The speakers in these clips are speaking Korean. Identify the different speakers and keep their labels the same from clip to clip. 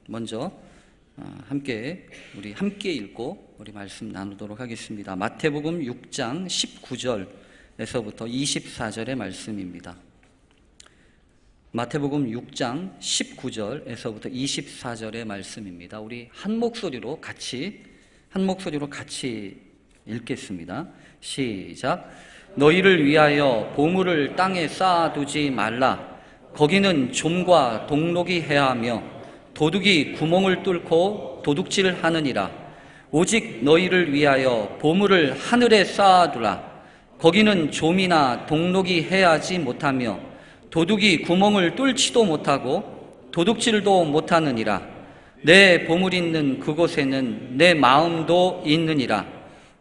Speaker 1: 먼저 함께 읽고 우리 말씀 나누도록 하겠습니다. 마태복음 6장 19절에서부터 24절의 말씀입니다. 마태복음 6장 19절에서부터 24절의 말씀입니다. 우리 한 목소리로 같이 읽겠습니다. 시작. 너희를 위하여 보물을 땅에 쌓아두지 말라. 거기는 좀과 동록이 해하며 도둑이 구멍을 뚫고 도둑질하느니라. 오직 너희를 위하여 보물을 하늘에 쌓아두라. 거기는 좀이나 동록이 해하지 못하며 도둑이 구멍을 뚫지도 못하고 도둑질도 못하느니라. 내 보물 있는 그곳에는 내 마음도 있느니라.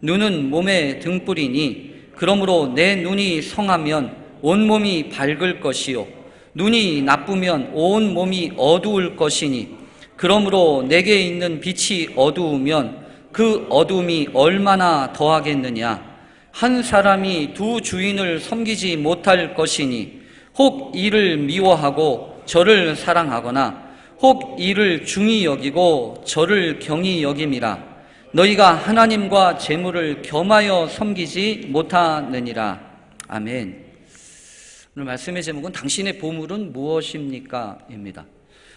Speaker 1: 눈은 몸의 등불이니 그러므로 내 눈이 성하면 온몸이 밝을 것이요 눈이 나쁘면 온 몸이 어두울 것이니 그러므로 내게 있는 빛이 어두우면 그 어둠이 얼마나 더하겠느냐. 한 사람이 두 주인을 섬기지 못할 것이니 혹 이를 미워하고 저를 사랑하거나 혹 이를 중히 여기고 저를 경히 여김이라. 너희가 하나님과 재물을 겸하여 섬기지 못하느니라. 아멘. 오늘 말씀의 제목은 당신의 보물은 무엇입니까? 입니다.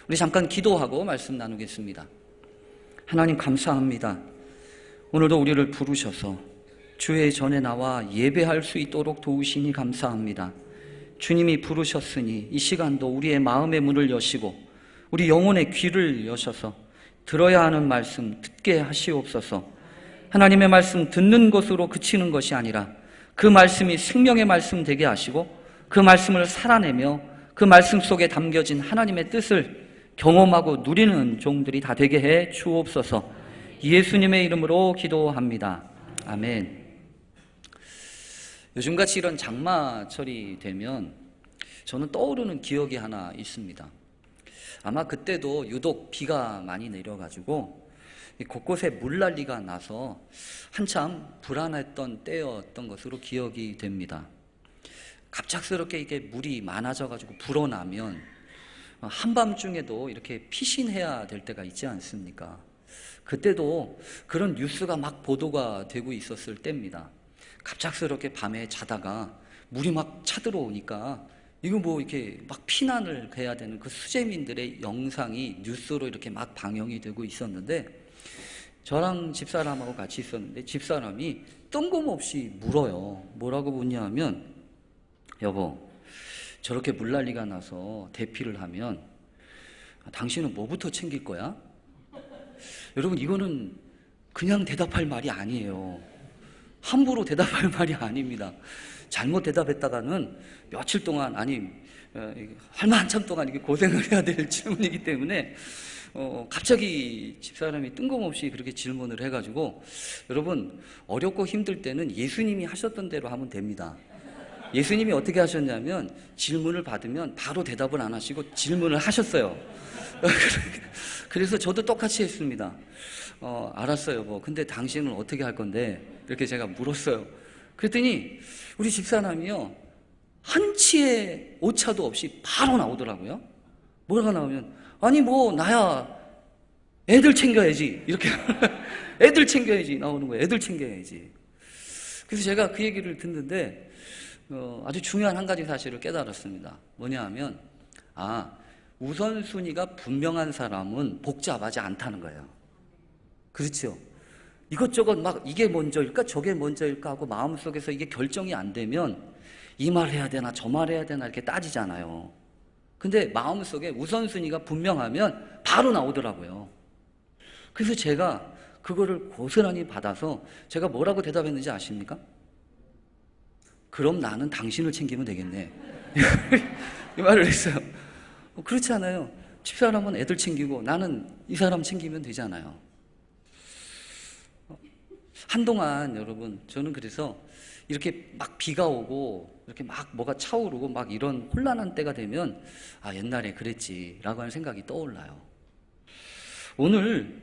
Speaker 1: 우리 잠깐 기도하고 말씀 나누겠습니다. 하나님 감사합니다. 오늘도 우리를 부르셔서 주의 전에 나와 예배할 수 있도록 도우시니 감사합니다. 주님이 부르셨으니 이 시간도 우리의 마음의 문을 여시고 우리 영혼의 귀를 여셔서 들어야 하는 말씀 듣게 하시옵소서. 하나님의 말씀 듣는 것으로 그치는 것이 아니라 그 말씀이 생명의 말씀 되게 하시고 그 말씀을 살아내며 그 말씀 속에 담겨진 하나님의 뜻을 경험하고 누리는 종들이 다 되게 해 주옵소서. 예수님의 이름으로 기도합니다. 아멘. 요즘같이 이런 장마철이 되면 저는 떠오르는 기억이 하나 있습니다. 아마 그때도 유독 비가 많이 내려가지고 곳곳에 물난리가 나서 한참 불안했던 때였던 것으로 기억이 됩니다. 갑작스럽게 이게 물이 많아져가지고 불어나면 한밤중에도 이렇게 피신해야 될 때가 있지 않습니까? 그때도 그런 뉴스가 막 보도가 되고 있었을 때입니다. 갑작스럽게 밤에 자다가 물이 막 차들어오니까 이거 뭐 이렇게 막 피난을 해야 되는 그 수재민들의 영상이 뉴스로 이렇게 막 방영이 되고 있었는데 저랑 집사람하고 같이 있었는데 집사람이 뜬금없이 물어요. 뭐라고 묻냐면 여보, 저렇게 물난리가 나서 대피를 하면 당신은 뭐부터 챙길 거야? 여러분, 이거는 그냥 대답할 말이 아니에요. 함부로 대답할 말이 아닙니다. 잘못 대답했다가는 며칠 동안, 아니 한참 동안 이게 고생을 해야 될 질문이기 때문에 갑자기 집사람이 뜬금없이 그렇게 질문을 해가지고, 여러분, 어렵고 힘들 때는 예수님이 하셨던 대로 하면 됩니다. 예수님이 어떻게 하셨냐면 질문을 받으면 바로 대답을 안 하시고 질문을 하셨어요. 그래서 저도 똑같이 했습니다. 알았어요 여보, 근데 당신은 어떻게 할 건데? 이렇게 제가 물었어요. 그랬더니 우리 집사람이요, 한치의 오차도 없이 바로 나오더라고요. 뭐가 나오면 아니 뭐 나야 애들 챙겨야지, 이렇게 애들 챙겨야지 나오는 거예요. 애들 챙겨야지. 그래서 제가 그 얘기를 듣는데 아주 중요한 한 가지 사실을 깨달았습니다. 뭐냐 하면 우선순위가 분명한 사람은 복잡하지 않다는 거예요. 그렇죠? 이것저것 막 이게 먼저일까 저게 먼저일까 하고 마음속에서 이게 결정이 안 되면 이 말 해야 되나 저 말 해야 되나 이렇게 따지잖아요. 근데 마음속에 우선순위가 분명하면 바로 나오더라고요. 그래서 제가 그거를 고스란히 받아서 제가 뭐라고 대답했는지 아십니까? 그럼 나는 당신을 챙기면 되겠네. 이 말을 했어요. 그렇지 않아요? 집사람은 애들 챙기고 나는 이 사람 챙기면 되잖아요. 한동안 여러분, 저는 그래서 이렇게 막 비가 오고 이렇게 막 뭐가 차오르고 막 이런 혼란한 때가 되면 옛날에 그랬지 라고 하는 생각이 떠올라요. 오늘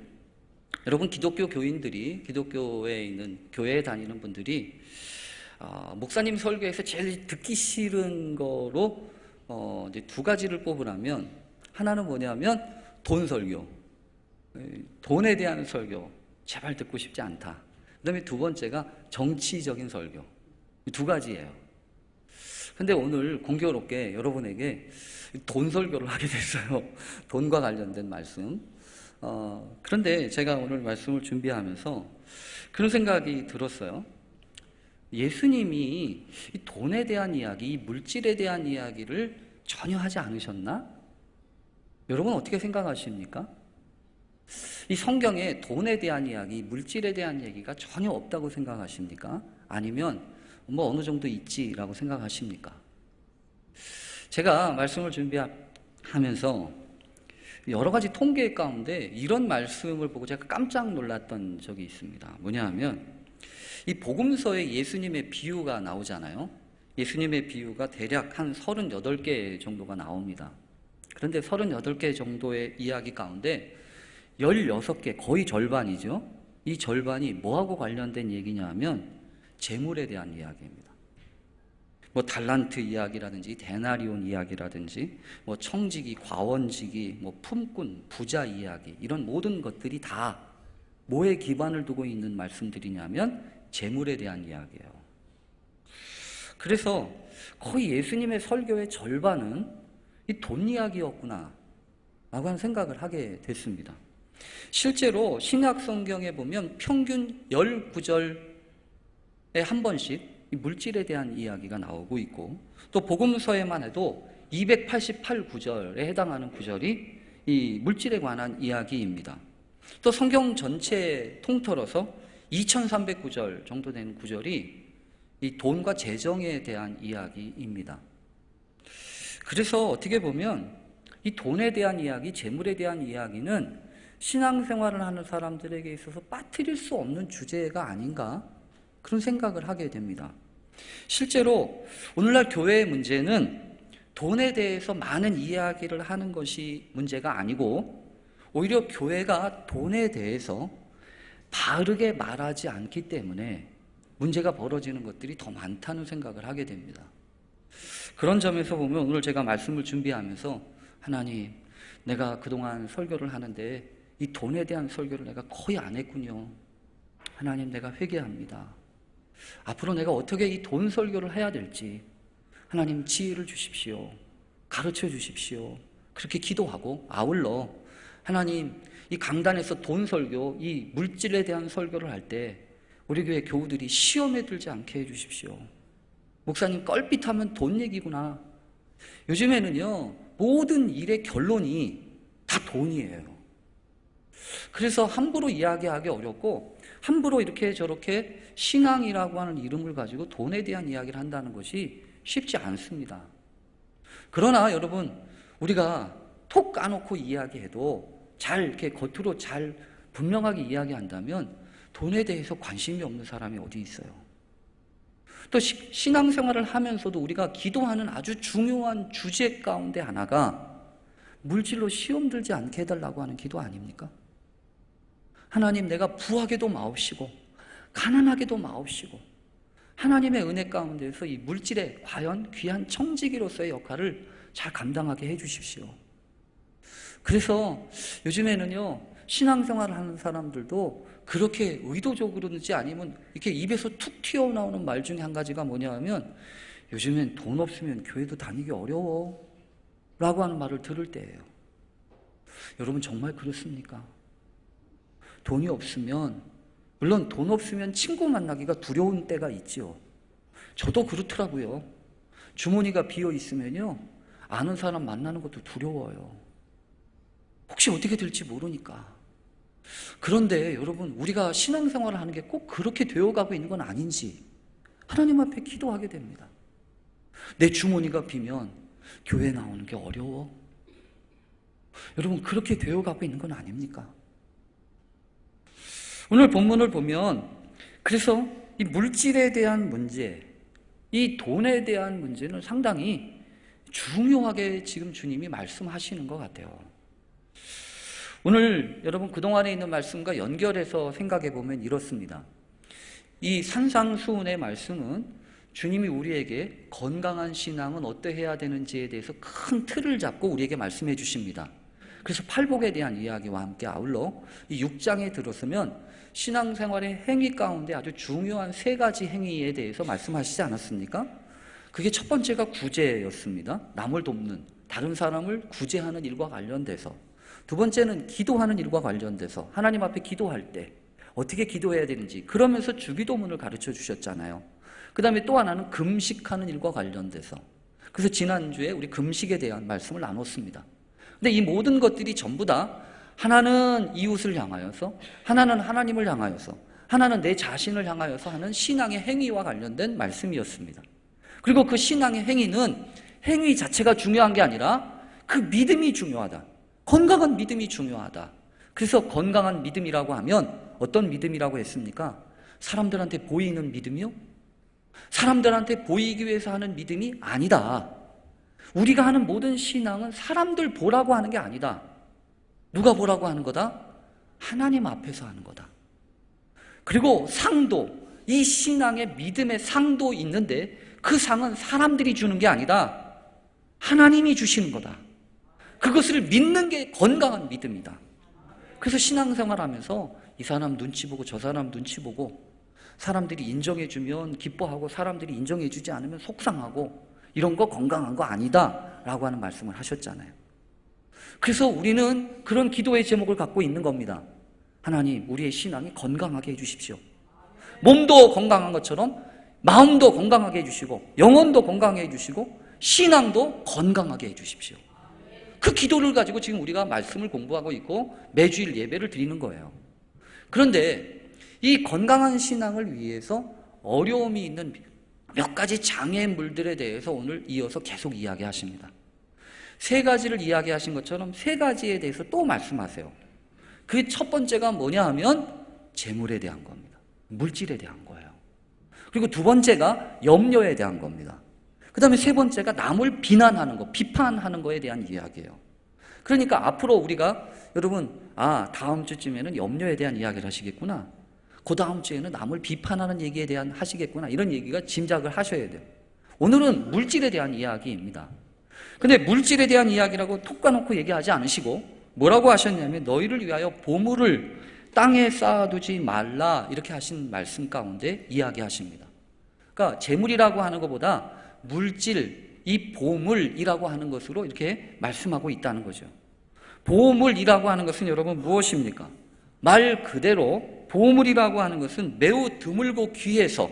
Speaker 1: 여러분, 기독교 교인들이, 기독교에 있는 교회에 다니는 분들이 목사님 설교에서 제일 듣기 싫은 거로 이제 두 가지를 뽑으라면, 하나는 뭐냐면 돈 설교, 돈에 대한 설교 제발 듣고 싶지 않다. 그 다음에 두 번째가 정치적인 설교. 두 가지예요. 근데 오늘 공교롭게 여러분에게 돈 설교를 하게 됐어요. 돈과 관련된 말씀. 그런데 제가 오늘 말씀을 준비하면서 그런 생각이 들었어요. 예수님이 이 돈에 대한 이야기, 이 물질에 대한 이야기를 전혀 하지 않으셨나? 여러분 어떻게 생각하십니까? 이 성경에 돈에 대한 이야기, 물질에 대한 얘기가 전혀 없다고 생각하십니까? 아니면 뭐 어느 정도 있지라고 생각하십니까? 제가 말씀을 준비하면서 여러 가지 통계 가운데 이런 말씀을 보고 제가 깜짝 놀랐던 적이 있습니다. 뭐냐 하면 이 복음서에 예수님의 비유가 나오잖아요. 예수님의 비유가 대략 한 38개 정도가 나옵니다. 그런데 38개 정도의 이야기 가운데 16개, 거의 절반이죠. 이 절반이 뭐하고 관련된 얘기냐 하면 재물에 대한 이야기입니다. 뭐 달란트 이야기라든지 데나리온 이야기라든지 뭐 청지기, 과원지기, 뭐 품꾼, 부자 이야기, 이런 모든 것들이 다 뭐에 기반을 두고 있는 말씀들이냐면 재물에 대한 이야기예요. 그래서 거의 예수님의 설교의 절반은 이 돈 이야기였구나 라고 하는 생각을 하게 됐습니다. 실제로 신약 성경에 보면 평균 10구절에 한 번씩 이 물질에 대한 이야기가 나오고 있고, 또 복음서에만 해도 288구절에 해당하는 구절이 이 물질에 관한 이야기입니다. 또 성경 전체 통틀어서 2300구절 정도 되는 구절이 이 돈과 재정에 대한 이야기입니다. 그래서 어떻게 보면 이 돈에 대한 이야기, 재물에 대한 이야기는 신앙생활을 하는 사람들에게 있어서 빠뜨릴 수 없는 주제가 아닌가, 그런 생각을 하게 됩니다. 실제로 오늘날 교회의 문제는 돈에 대해서 많은 이야기를 하는 것이 문제가 아니고, 오히려 교회가 돈에 대해서 바르게 말하지 않기 때문에 문제가 벌어지는 것들이 더 많다는 생각을 하게 됩니다. 그런 점에서 보면 오늘 제가 말씀을 준비하면서 하나님, 내가 그동안 설교를 하는데 이 돈에 대한 설교를 내가 거의 안 했군요. 하나님, 내가 회개합니다. 앞으로 내가 어떻게 이 돈 설교를 해야 될지 하나님 지혜를 주십시오. 가르쳐 주십시오. 그렇게 기도하고, 아울러 하나님, 이 강단에서 돈 설교, 이 물질에 대한 설교를 할 때 우리 교회 교우들이 시험에 들지 않게 해주십시오. 목사님, 껄핏하면 돈 얘기구나. 요즘에는요, 모든 일의 결론이 다 돈이에요. 그래서 함부로 이야기하기 어렵고, 함부로 이렇게 저렇게 신앙이라고 하는 이름을 가지고 돈에 대한 이야기를 한다는 것이 쉽지 않습니다. 그러나 여러분, 우리가 톡 까놓고 이야기해도 잘 이렇게 겉으로 잘 분명하게 이야기한다면 돈에 대해서 관심이 없는 사람이 어디 있어요? 또 신앙생활을 하면서도 우리가 기도하는 아주 중요한 주제 가운데 하나가 물질로 시험 들지 않게 해달라고 하는 기도 아닙니까? 하나님, 내가 부하게도 마옵시고 가난하게도 마옵시고 하나님의 은혜 가운데서 이 물질에 과연 귀한 청지기로서의 역할을 잘 감당하게 해주십시오. 그래서 요즘에는요, 신앙생활을 하는 사람들도 그렇게 의도적으로든지 아니면 이렇게 입에서 툭 튀어나오는 말 중에 한 가지가 뭐냐 하면, 요즘엔 돈 없으면 교회도 다니기 어려워 라고 하는 말을 들을 때예요. 여러분, 정말 그렇습니까? 돈이 없으면, 물론 돈 없으면 친구 만나기가 두려운 때가 있죠. 저도 그렇더라고요. 주머니가 비어 있으면요, 아는 사람 만나는 것도 두려워요. 혹시 어떻게 될지 모르니까. 그런데 여러분, 우리가 신앙생활을 하는 게 꼭 그렇게 되어가고 있는 건 아닌지 하나님 앞에 기도하게 됩니다. 내 주머니가 비면 교회 나오는 게 어려워? 여러분, 그렇게 되어가고 있는 건 아닙니까? 오늘 본문을 보면, 그래서 이 물질에 대한 문제, 이 돈에 대한 문제는 상당히 중요하게 지금 주님이 말씀하시는 것 같아요. 오늘 여러분 그동안에 있는 말씀과 연결해서 생각해 보면 이렇습니다. 이 산상수훈의 말씀은 주님이 우리에게 건강한 신앙은 어떠해야 되는지에 대해서 큰 틀을 잡고 우리에게 말씀해 주십니다. 그래서 팔복에 대한 이야기와 함께 아울러 이 6장에 들어서면 신앙생활의 행위 가운데 아주 중요한 3가지 행위에 대해서 말씀하시지 않았습니까? 그게 첫 번째가 구제였습니다. 남을 돕는, 다른 사람을 구제하는 일과 관련돼서. 두 번째는 기도하는 일과 관련돼서 하나님 앞에 기도할 때 어떻게 기도해야 되는지, 그러면서 주기도문을 가르쳐 주셨잖아요. 그 다음에 또 하나는 금식하는 일과 관련돼서. 그래서 지난주에 우리 금식에 대한 말씀을 나눴습니다. 근데 이 모든 것들이 전부 다 하나는 이웃을 향하여서, 하나는 하나님을 향하여서, 하나는 내 자신을 향하여서 하는 신앙의 행위와 관련된 말씀이었습니다. 그리고 그 신앙의 행위는 행위 자체가 중요한 게 아니라 그 믿음이 중요하다. 건강한 믿음이 중요하다. 그래서 건강한 믿음이라고 하면 어떤 믿음이라고 했습니까? 사람들한테 보이는 믿음이요? 사람들한테 보이기 위해서 하는 믿음이 아니다. 우리가 하는 모든 신앙은 사람들 보라고 하는 게 아니다. 누가 보라고 하는 거다? 하나님 앞에서 하는 거다. 그리고 상도, 이 신앙의 믿음의 상도 있는데 그 상은 사람들이 주는 게 아니다. 하나님이 주시는 거다. 그것을 믿는 게 건강한 믿음이다. 그래서 신앙생활하면서 이 사람 눈치 보고 저 사람 눈치 보고, 사람들이 인정해주면 기뻐하고 사람들이 인정해주지 않으면 속상하고, 이런 거 건강한 거 아니다 라고 하는 말씀을 하셨잖아요. 그래서 우리는 그런 기도의 제목을 갖고 있는 겁니다. 하나님, 우리의 신앙이 건강하게 해주십시오. 몸도 건강한 것처럼 마음도 건강하게 해주시고, 영혼도 건강하게 해주시고, 신앙도 건강하게 해주십시오. 그 기도를 가지고 지금 우리가 말씀을 공부하고 있고 매주일 예배를 드리는 거예요. 그런데 이 건강한 신앙을 위해서 어려움이 있는 몇 가지 장애물들에 대해서 오늘 이어서 계속 이야기하십니다. 3가지를 이야기하신 것처럼 3가지에 대해서 또 말씀하세요. 그 첫 번째가 뭐냐 하면 재물에 대한 겁니다. 물질에 대한 거예요. 그리고 두 번째가 염려에 대한 겁니다. 그 다음에 3번째가 남을 비난하는 거, 비판하는 거에 대한 이야기예요. 그러니까 앞으로 우리가, 여러분, 다음 주쯤에는 염려에 대한 이야기를 하시겠구나, 그 다음 주에는 남을 비판하는 얘기에 대한 하시겠구나, 이런 얘기가 짐작을 하셔야 돼요. 오늘은 물질에 대한 이야기입니다. 근데 물질에 대한 이야기라고 톡 까놓고 얘기하지 않으시고 뭐라고 하셨냐면, 너희를 위하여 보물을 땅에 쌓아두지 말라, 이렇게 하신 말씀 가운데 이야기하십니다. 그러니까 재물이라고 하는 것보다 물질, 이 보물이라고 하는 것으로 이렇게 말씀하고 있다는 거죠. 보물이라고 하는 것은 여러분 무엇입니까? 말 그대로 보물이라고 하는 것은 매우 드물고 귀해서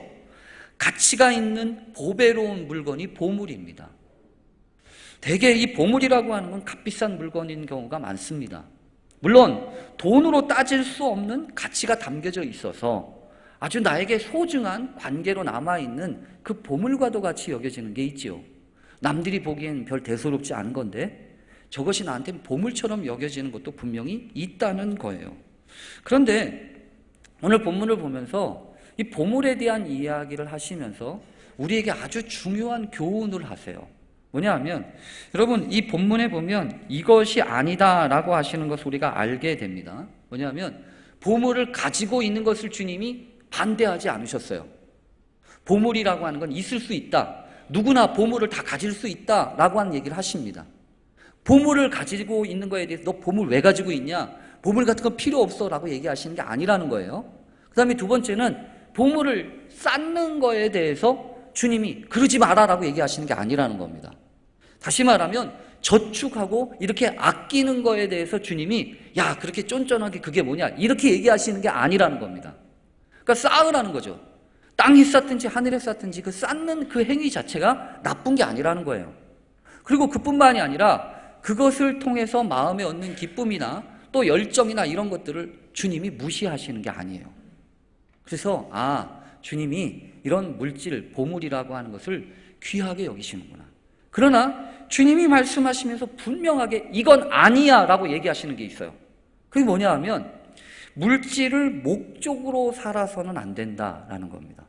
Speaker 1: 가치가 있는 보배로운 물건이 보물입니다. 대개 이 보물이라고 하는 건 값비싼 물건인 경우가 많습니다. 물론 돈으로 따질 수 없는 가치가 담겨져 있어서 아주 나에게 소중한 관계로 남아있는 그 보물과도 같이 여겨지는 게 있지요. 남들이 보기엔 별 대수롭지 않은 건데 저것이 나한테는 보물처럼 여겨지는 것도 분명히 있다는 거예요. 그런데 오늘 본문을 보면서 이 보물에 대한 이야기를 하시면서 우리에게 아주 중요한 교훈을 하세요. 뭐냐 하면, 여러분, 이 본문에 보면 이것이 아니다라고 하시는 것을 우리가 알게 됩니다. 뭐냐 하면 보물을 가지고 있는 것을 주님이 반대하지 않으셨어요. 보물이라고 하는 건 있을 수 있다. 누구나 보물을 다 가질 수 있다라고 하는 얘기를 하십니다. 보물을 가지고 있는 거에 대해서 너 보물 왜 가지고 있냐? 보물 같은 거 필요 없어 라고 얘기하시는 게 아니라는 거예요. 그 다음에 두 번째는 보물을 쌓는 거에 대해서 주님이 그러지 마라 라고 얘기하시는 게 아니라는 겁니다. 다시 말하면 저축하고 이렇게 아끼는 거에 대해서 주님이 야, 그렇게 쫀쫀하게 그게 뭐냐, 이렇게 얘기하시는 게 아니라는 겁니다. 그러니까 쌓으라는 거죠. 땅에 쌓든지 하늘에 쌓든지 그 쌓는 그 행위 자체가 나쁜 게 아니라는 거예요. 그리고 그뿐만이 아니라 그것을 통해서 마음에 얻는 기쁨이나 또 열정이나 이런 것들을 주님이 무시하시는 게 아니에요. 그래서 주님이 이런 물질, 보물이라고 하는 것을 귀하게 여기시는구나. 그러나 주님이 말씀하시면서 분명하게 이건 아니야 라고 얘기하시는 게 있어요. 그게 뭐냐 하면 물질을 목적으로 살아서는 안 된다라는 겁니다.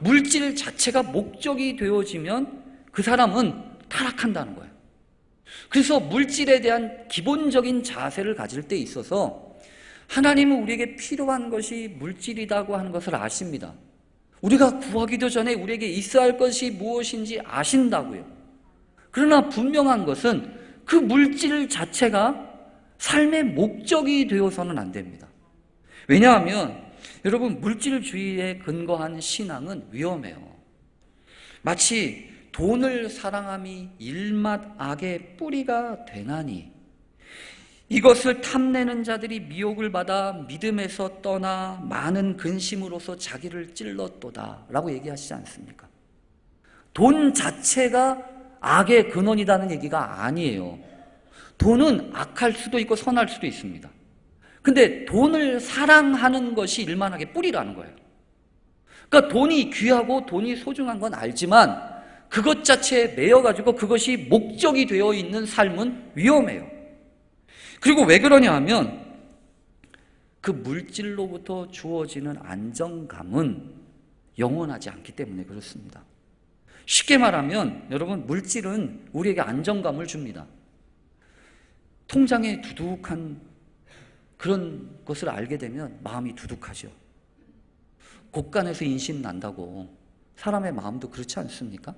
Speaker 1: 물질 자체가 목적이 되어지면 그 사람은 타락한다는 거예요. 그래서 물질에 대한 기본적인 자세를 가질 때 있어서 하나님은 우리에게 필요한 것이 물질이라고 하는 것을 아십니다. 우리가 구하기도 전에 우리에게 있어야 할 것이 무엇인지 아신다고요. 그러나 분명한 것은 그 물질 자체가 삶의 목적이 되어서는 안 됩니다. 왜냐하면 여러분, 물질주의에 근거한 신앙은 위험해요. 마치 돈을 사랑함이 일맛 악의 뿌리가 되나니 이것을 탐내는 자들이 미혹을 받아 믿음에서 떠나 많은 근심으로서 자기를 찔렀도다 라고 얘기하시지 않습니까? 돈 자체가 악의 근원이라는 얘기가 아니에요. 돈은 악할 수도 있고 선할 수도 있습니다. 근데 돈을 사랑하는 것이 일만하게 뿌리라는 거예요. 그러니까 돈이 귀하고 돈이 소중한 건 알지만 그것 자체에 매여가지고 그것이 목적이 되어 있는 삶은 위험해요. 그리고 왜 그러냐 하면 그 물질로부터 주어지는 안정감은 영원하지 않기 때문에 그렇습니다. 쉽게 말하면 여러분, 물질은 우리에게 안정감을 줍니다. 통장에 두둑한 그런 것을 알게 되면 마음이 두둑하죠. 곳간에서 인심 난다고 사람의 마음도 그렇지 않습니까?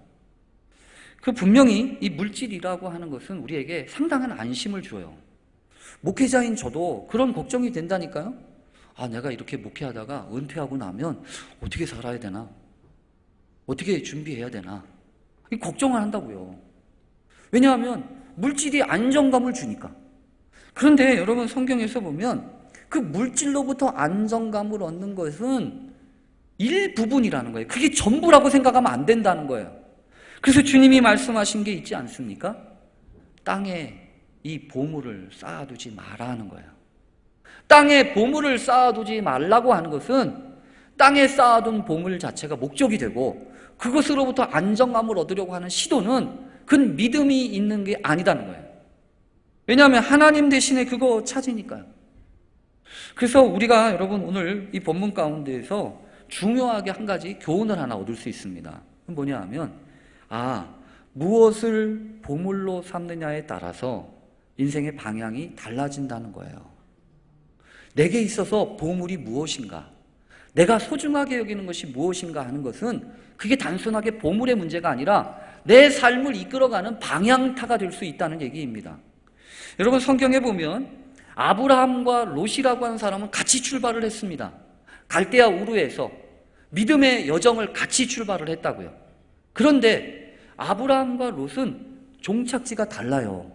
Speaker 1: 그 분명히 이 물질이라고 하는 것은 우리에게 상당한 안심을 줘요. 목회자인 저도 그런 걱정이 된다니까요. 아, 내가 이렇게 목회하다가 은퇴하고 나면 어떻게 살아야 되나? 어떻게 준비해야 되나? 이 걱정을 한다고요. 왜냐하면 물질이 안정감을 주니까. 그런데 여러분, 성경에서 보면 그 물질로부터 안정감을 얻는 것은 일부분이라는 거예요. 그게 전부라고 생각하면 안 된다는 거예요. 그래서 주님이 말씀하신 게 있지 않습니까? 땅에 이 보물을 쌓아두지 마라 하는 거예요. 땅에 보물을 쌓아두지 말라고 하는 것은 땅에 쌓아둔 보물 자체가 목적이 되고 그것으로부터 안정감을 얻으려고 하는 시도는 그건 믿음이 있는 게 아니다는 거예요. 왜냐하면 하나님 대신에 그거 찾으니까요. 그래서 우리가 여러분 오늘 이 본문 가운데에서 중요하게 한 가지 교훈을 하나 얻을 수 있습니다. 그건 뭐냐 하면 무엇을 보물로 삼느냐에 따라서 인생의 방향이 달라진다는 거예요. 내게 있어서 보물이 무엇인가, 내가 소중하게 여기는 것이 무엇인가 하는 것은 그게 단순하게 보물의 문제가 아니라 내 삶을 이끌어가는 방향타가 될 수 있다는 얘기입니다. 여러분, 성경에 보면 아브라함과 롯이라고 하는 사람은 같이 출발을 했습니다. 갈대아 우르에서 믿음의 여정을 같이 출발을 했다고요. 그런데 아브라함과 롯은 종착지가 달라요.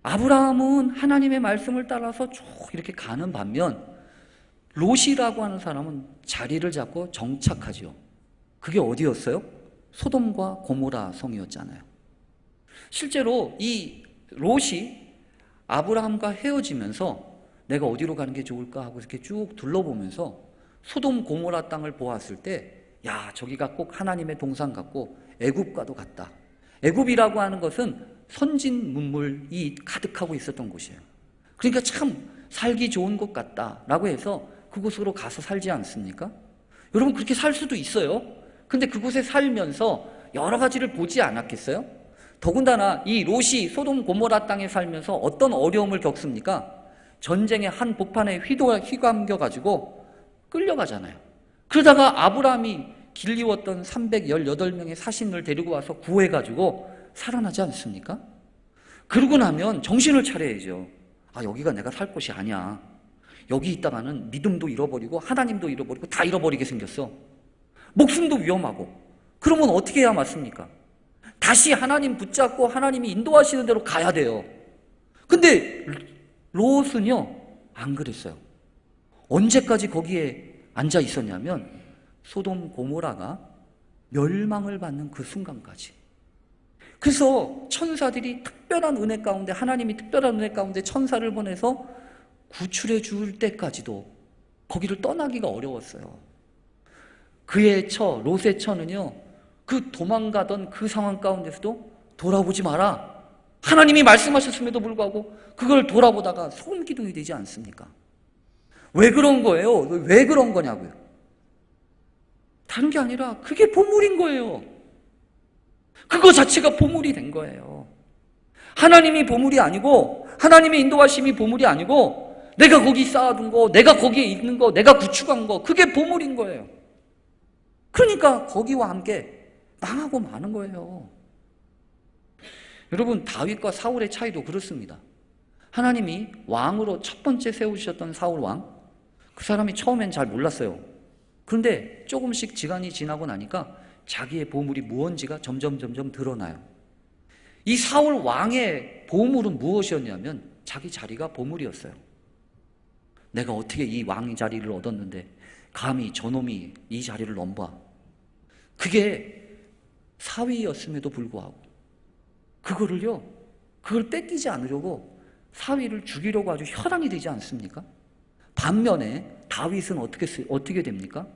Speaker 1: 아브라함은 하나님의 말씀을 따라서 쭉 이렇게 가는 반면 롯이라고 하는 사람은 자리를 잡고 정착하죠. 그게 어디였어요? 소돔과 고모라 성이었잖아요. 실제로 이 롯이 아브라함과 헤어지면서 내가 어디로 가는 게 좋을까 하고 이렇게 쭉 둘러보면서 소돔 고모라 땅을 보았을 때, 야, 저기가 꼭 하나님의 동산 같고 애굽과도 같다. 애굽이라고 하는 것은 선진 문물이 가득하고 있었던 곳이에요. 그러니까 참 살기 좋은 곳 같다라고 해서 그곳으로 가서 살지 않습니까? 여러분, 그렇게 살 수도 있어요. 근데 그곳에 살면서 여러 가지를 보지 않았겠어요? 더군다나 이 롯이 소돔 고모라 땅에 살면서 어떤 어려움을 겪습니까? 전쟁의 한 복판에 휘감겨가지고 끌려가잖아요. 그러다가 아브라함이 길리웠던 318명의 사신을 데리고 와서 구해가지고 살아나지 않습니까? 그러고 나면 정신을 차려야죠. 여기가 내가 살 곳이 아니야. 여기 있다가는 믿음도 잃어버리고 하나님도 잃어버리고 다 잃어버리게 생겼어. 목숨도 위험하고. 그러면 어떻게 해야 맞습니까? 다시 하나님 붙잡고 하나님이 인도하시는 대로 가야 돼요. 근데 롯은요, 안 그랬어요. 언제까지 거기에 앉아 있었냐면 소돔 고모라가 멸망을 받는 그 순간까지. 그래서 천사들이 특별한 은혜 가운데, 하나님이 특별한 은혜 가운데 천사를 보내서 구출해 줄 때까지도 거기를 떠나기가 어려웠어요. 그의 처, 롯의 처는요, 그 도망가던 그 상황 가운데서도 돌아보지 마라. 하나님이 말씀하셨음에도 불구하고 그걸 돌아보다가 소금 기둥이 되지 않습니까? 왜 그런 거예요? 왜 그런 거냐고요? 다른 게 아니라 그게 보물인 거예요. 그거 자체가 보물이 된 거예요. 하나님이 보물이 아니고, 하나님의 인도하심이 보물이 아니고, 내가 거기 쌓아둔 거, 내가 거기에 있는 거, 내가 구축한 거, 그게 보물인 거예요. 그러니까 거기와 함께 망하고 마는 거예요. 여러분, 다윗과 사울의 차이도 그렇습니다. 하나님이 왕으로 첫 번째 세우셨던 사울 왕, 그 사람이 처음엔 잘 몰랐어요. 그런데 조금씩 시간이 지나고 나니까 자기의 보물이 무언지가 점점 드러나요. 이 사울 왕의 보물은 무엇이었냐면 자기 자리가 보물이었어요. 내가 어떻게 이 왕의 자리를 얻었는데 감히 저놈이 이 자리를 넘봐. 그게 사위였음에도 불구하고 그걸 뺏기지 않으려고 사위를 죽이려고 아주 혈안이 되지 않습니까? 반면에 다윗은 어떻게 됩니까?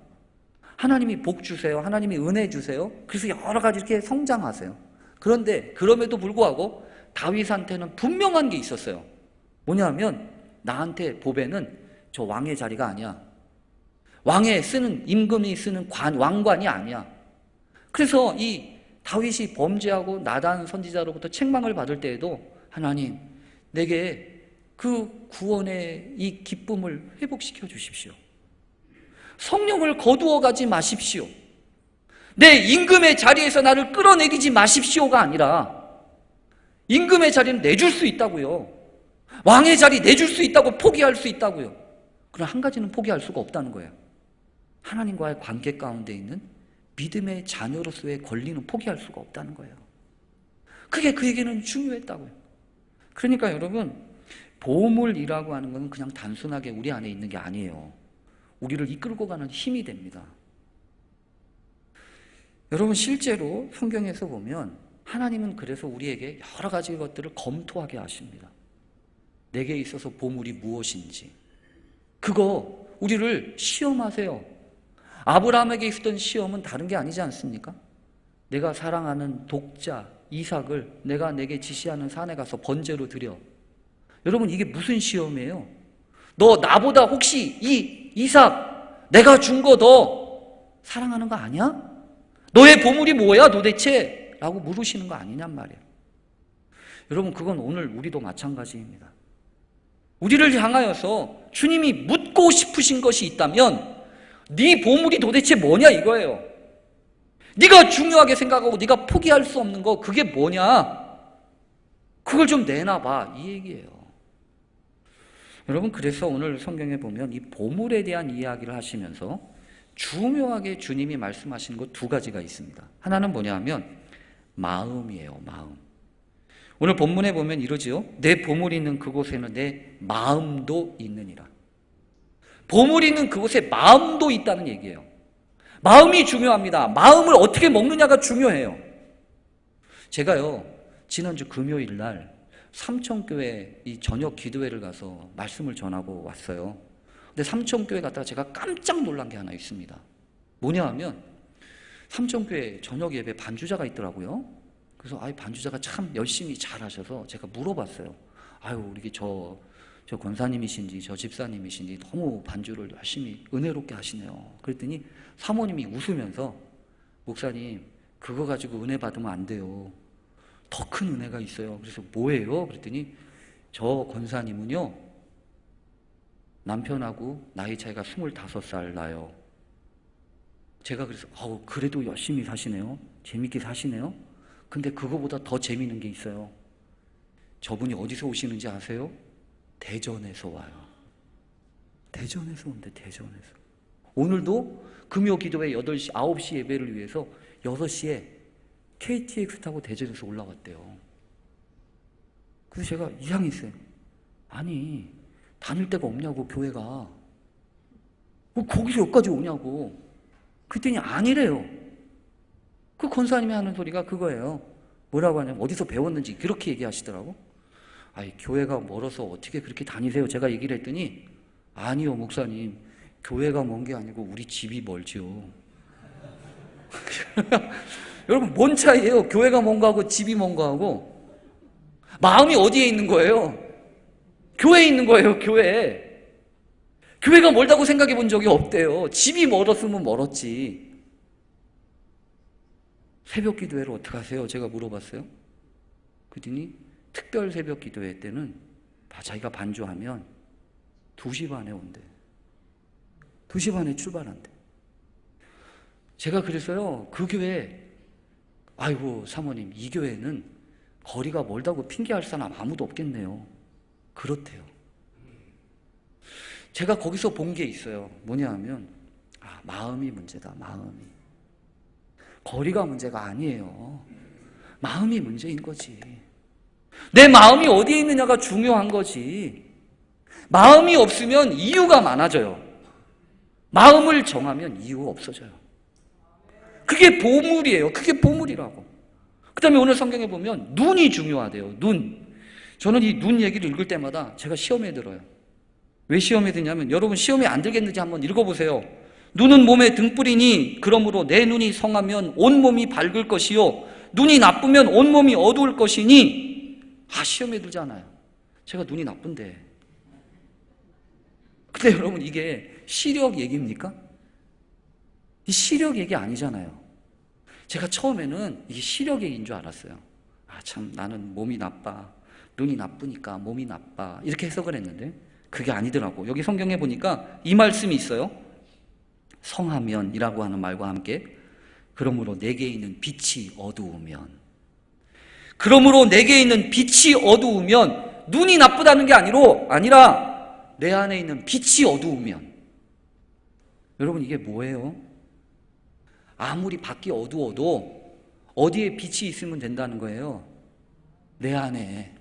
Speaker 1: 하나님이 복 주세요. 하나님이 은혜 주세요. 그래서 여러 가지 이렇게 성장하세요. 그런데 그럼에도 불구하고 다윗한테는 분명한 게 있었어요. 뭐냐면 나한테 보배는 저 왕의 자리가 아니야. 왕에 쓰는 임금이 쓰는 왕관이 아니야. 그래서 이 다윗이 범죄하고 나단 선지자로부터 책망을 받을 때에도 하나님, 내게 그 구원의 이 기쁨을 회복시켜 주십시오. 성령을 거두어 가지 마십시오. 내 임금의 자리에서 나를 끌어내리지 마십시오가 아니라 임금의 자리는 내줄 수 있다고요. 왕의 자리 내줄 수 있다고, 포기할 수 있다고요. 그러나 한 가지는 포기할 수가 없다는 거예요. 하나님과의 관계 가운데 있는 믿음의 자녀로서의 권리는 포기할 수가 없다는 거예요. 그게 그에게는 중요했다고요. 그러니까 여러분, 보물이라고 하는 것은 그냥 단순하게 우리 안에 있는 게 아니에요. 우리를 이끌고 가는 힘이 됩니다. 여러분, 실제로 성경에서 보면 하나님은 그래서 우리에게 여러 가지 것들을 검토하게 하십니다. 내게 있어서 보물이 무엇인지 그거 우리를 시험하세요. 아브라함에게 있었던 시험은 다른 게 아니지 않습니까? 내가 사랑하는 독자 이삭을 내가 내게 지시하는 산에 가서 번제로 드려. 여러분, 이게 무슨 시험이에요? 너 나보다 혹시 이 이삭 내가 준 거 너 사랑하는 거 아니야? 너의 보물이 뭐야 도대체? 라고 물으시는 거 아니냔 말이에요. 여러분, 그건 오늘 우리도 마찬가지입니다. 우리를 향하여서 주님이 묻고 싶으신 것이 있다면 네 보물이 도대체 뭐냐 이거예요. 네가 중요하게 생각하고 네가 포기할 수 없는 거 그게 뭐냐? 그걸 좀 내놔봐 이 얘기예요. 여러분, 그래서 오늘 성경에 보면 이 보물에 대한 이야기를 하시면서 중요하게 주님이 말씀하신 것 두 가지가 있습니다. 하나는 뭐냐 하면 마음이에요. 마음. 오늘 본문에 보면 이러지요. 내 보물이 있는 그곳에는 내 마음도 있느니라. 보물이 있는 그곳에 마음도 있다는 얘기예요. 마음이 중요합니다. 마음을 어떻게 먹느냐가 중요해요. 제가요, 지난주 금요일 날 삼천교회 이 저녁 기도회를 가서 말씀을 전하고 왔어요. 근데 삼천교회 갔다가 제가 깜짝 놀란 게 하나 있습니다. 뭐냐 하면 삼천교회 저녁 예배 반주자가 있더라고요. 그래서 반주자가 참 열심히 잘하셔서 제가 물어봤어요. 우리 저 권사님이신지 저 집사님이신지 너무 반주를 열심히 은혜롭게 하시네요. 그랬더니 사모님이 웃으면서 목사님, 그거 가지고 은혜 받으면 안 돼요. 더 큰 은혜가 있어요. 그래서 뭐예요? 그랬더니 저 권사님은요, 남편하고 나이 차이가 25살 나요. 제가 그래서 그래도 열심히 사시네요. 재밌게 사시네요. 근데 그거보다 더 재밌는 게 있어요. 저분이 어디서 오시는지 아세요? 대전에서 와요. 대전에서 온대. 대전에서. 오늘도 금요 기도회 8시, 9시 예배를 위해서 6시에 KTX 타고 대전에서 올라왔대요. 그래서 제가 이상했어요. 아니, 다닐 데가 없냐고, 교회가. 거기서 여기까지 오냐고. 그랬더니 아니래요. 그 권사님이 하는 소리가 그거예요. 뭐라고 하냐면 어디서 배웠는지 그렇게 얘기하시더라고. 교회가 멀어서 어떻게 그렇게 다니세요? 제가 얘기를 했더니 아니요, 목사님. 교회가 먼 게 아니고 우리 집이 멀죠. 여러분, 뭔 차이예요? 교회가 먼 거하고 집이 먼 거하고. 마음이 어디에 있는 거예요? 교회에 있는 거예요. 교회에. 교회가 멀다고 생각해 본 적이 없대요. 집이 멀었으면 멀었지. 새벽 기도회를 어떻게 하세요? 제가 물어봤어요. 그랬더니 특별 새벽 기도회 때는 자기가 반주하면 2시 반에 온대. 2시 반에 출발한대. 제가 그래서요, 그 교회, 사모님, 이 교회는 거리가 멀다고 핑계할 사람 아무도 없겠네요. 그렇대요. 제가 거기서 본 게 있어요. 뭐냐 하면 마음이 문제다. 마음이. 거리가 문제가 아니에요. 마음이 문제인 거지. 내 마음이 어디에 있느냐가 중요한 거지. 마음이 없으면 이유가 많아져요. 마음을 정하면 이유 없어져요. 그게 보물이에요. 그게 보물이라고. 그 다음에 오늘 성경에 보면 눈이 중요하대요. 눈. 저는 이 눈 얘기를 읽을 때마다 제가 시험에 들어요. 왜 시험에 드냐면 여러분 시험에 안 들겠는지 한번 읽어보세요. 눈은 몸의 등불이니 그러므로 내 눈이 성하면 온몸이 밝을 것이요 눈이 나쁘면 온몸이 어두울 것이니 시험에 들잖아요. 제가 눈이 나쁜데. 근데 여러분 이게 시력 얘기입니까? 이 시력 얘기 아니잖아요. 제가 처음에는 이게 시력 얘기인 줄 알았어요. 참 나는 몸이 나빠. 눈이 나쁘니까 몸이 나빠. 이렇게 해석을 했는데 그게 아니더라고. 여기 성경에 보니까 이 말씀이 있어요. 성하면이라고 하는 말과 함께 그러므로 내게 있는 빛이 어두우면, 그러므로 내게 있는 빛이 어두우면 눈이 나쁘다는 게 아니라 내 안에 있는 빛이 어두우면. 여러분 이게 뭐예요? 아무리 밖이 어두워도 어디에 빛이 있으면 된다는 거예요? 내 안에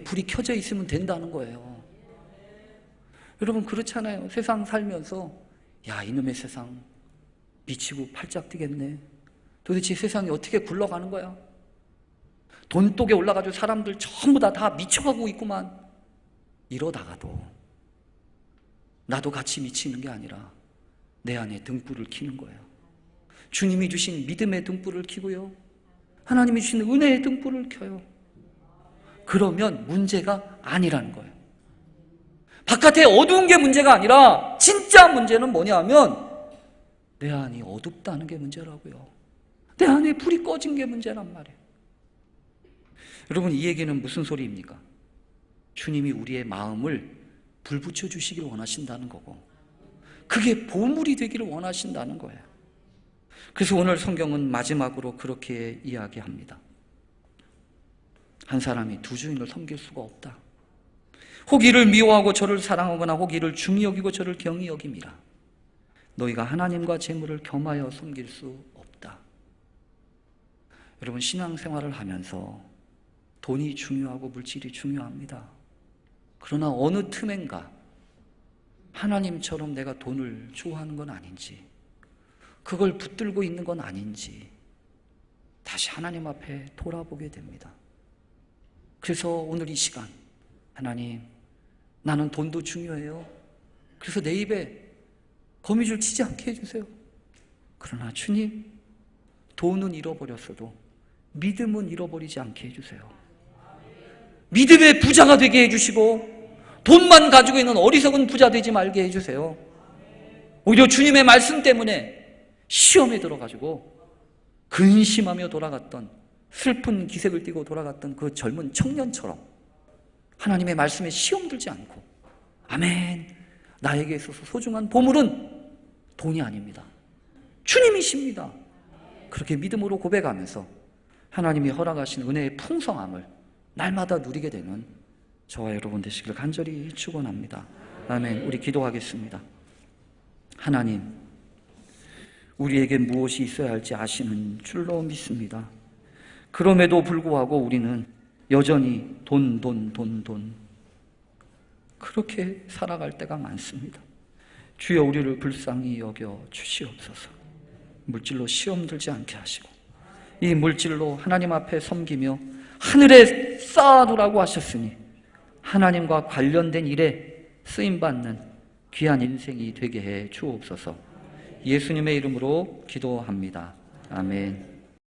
Speaker 1: 불이 켜져 있으면 된다는 거예요. 여러분 그렇잖아요. 세상 살면서 이놈의 세상 미치고 팔짝 뛰겠네. 도대체 세상이 어떻게 굴러가는 거야? 돈독에 올라가지고 사람들 전부 다 미쳐가고 있구만. 이러다가도 나도 같이 미치는 게 아니라 내 안에 등불을 켜는 거예요. 주님이 주신 믿음의 등불을 켜고요, 하나님이 주신 은혜의 등불을 켜요. 그러면 문제가 아니라는 거예요. 바깥에 어두운 게 문제가 아니라 진짜 문제는 뭐냐 하면 내 안이 어둡다는 게 문제라고요. 내 안에 불이 꺼진 게 문제란 말이에요. 여러분 이 얘기는 무슨 소리입니까? 주님이 우리의 마음을 불 붙여주시길 원하신다는 거고, 그게 보물이 되기를 원하신다는 거예요. 그래서 오늘 성경은 마지막으로 그렇게 이야기합니다. 한 사람이 두 주인을 섬길 수가 없다. 혹 이를 미워하고 저를 사랑하거나 혹 이를 중히 여기고 저를 경히 여김이라. 너희가 하나님과 재물을 겸하여 섬길 수 없다. 여러분 신앙생활을 하면서 돈이 중요하고 물질이 중요합니다. 그러나 어느 틈엔가 하나님처럼 내가 돈을 좋아하는 건 아닌지, 그걸 붙들고 있는 건 아닌지 다시 하나님 앞에 돌아보게 됩니다. 그래서 오늘 이 시간, 하나님 나는 돈도 중요해요. 그래서 내 입에 거미줄 치지 않게 해주세요. 그러나 주님, 돈은 잃어버렸어도 믿음은 잃어버리지 않게 해주세요. 믿음의 부자가 되게 해주시고 돈만 가지고 있는 어리석은 부자 되지 말게 해주세요. 오히려 주님의 말씀 때문에 시험에 들어가지고 근심하며 돌아갔던, 슬픈 기색을 띠고 돌아갔던 그 젊은 청년처럼 하나님의 말씀에 시험 들지 않고, 아멘, 나에게 있어서 소중한 보물은 돈이 아닙니다, 주님이십니다, 그렇게 믿음으로 고백하면서 하나님이 허락하신 은혜의 풍성함을 날마다 누리게 되는 저와 여러분 되시길 간절히 축원합니다. 아멘. 우리 기도하겠습니다. 하나님, 우리에게 무엇이 있어야 할지 아시는 줄로 믿습니다. 그럼에도 불구하고 우리는 여전히 돈 그렇게 살아갈 때가 많습니다. 주여 우리를 불쌍히 여겨 주시옵소서. 물질로 시험 들지 않게 하시고 이 물질로 하나님 앞에 섬기며 하늘에 쌓아두라고 하셨으니 하나님과 관련된 일에 쓰임받는 귀한 인생이 되게 해 주옵소서. 예수님의 이름으로 기도합니다. 아멘.